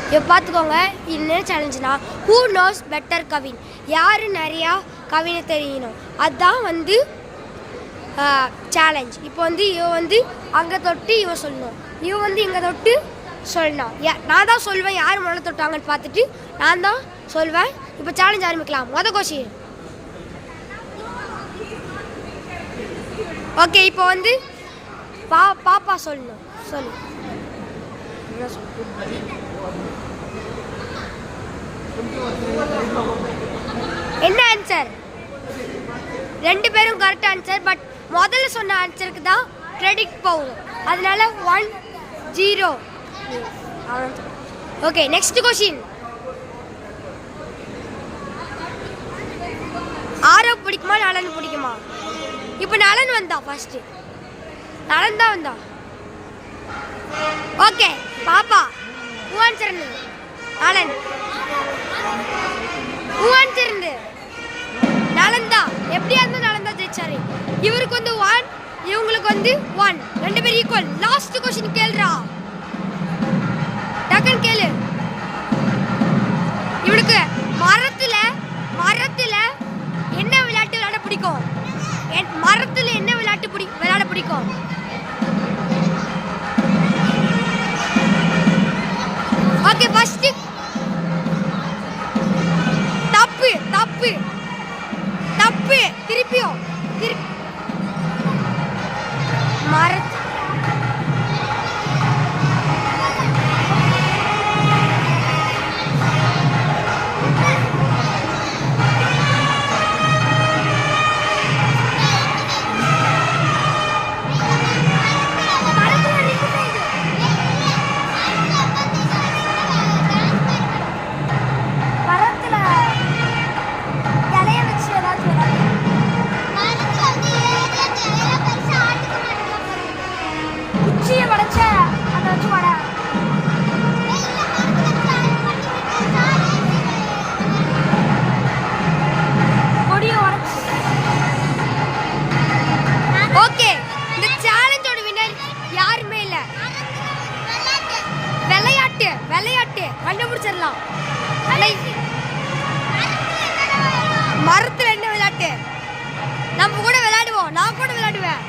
இப்போ பார்த்துக்கோங்க, என்ன சேலஞ்சுனா ஹூ நோஸ் பெட்டர் கவின், யார் நிறையா கவினை தெரியணும், அதுதான் சேலஞ்ச். இப்போ இவன் அங்கே தொட்டு இவன் சொல்லணும், இவன் இங்கே தொட்டு சொல்லணும். நான் தான் சொல்வேன் யார் முதல்ல தொட்டாங்கன்னு பார்த்துட்டு நான் தான் சொல்வேன். இப்போ சேலஞ்ச் ஆரம்பிக்கலாம். மொதல் கொஸ்டின். ஓகே, இப்போ பாப்பா சொல்லணும். சொல்லு. என்ன ஆன்சர்? ரெண்டு பேரும் கரெக்ட் ஆன்சர். பட் முதல்ல சொன்ன ஆன்சருக்கு தான் கிரெடிட் போகும், அதனால 1-0. Okay, next question. ஆரவ் பிடிக்குமா நலன் பிடிக்குமா? இப்போ நலன் வந்தா, ஃபர்ஸ்ட் நலன் தான் வந்தா. ஓகே பாப்பா, ஆன்சர் நலன். ஆன்சர் நலன் தான். எப்படியா இருந்தா நலன் தான் ஜெயிச்சாரு. இவருக்கு 1, இவங்களுக்கு 1. ரெண்டு பேரும் ஈக்குவல். லாஸ்ட் கொஸ்டின் கேளுடா, டக்குன்னு கேளு. இவனுக்கு மரத்துல என்ன விளையாட்டு விளையாட பிடிக்கும்? மரத்துல என்ன விளையாட்டு விளையாட பிடிக்கும்? ஓகே, ஃபர்ஸ்ட் தப்பு தப்பு தப்பு. திருப்பியும் மரத்து விளையாட்டு கண்டுபிடிச்சிடலாம். மரத்துல என்ன விளையாட்டு? நம்ம கூட விளையாடுவோம், நான் கூட விளையாடுவேன்.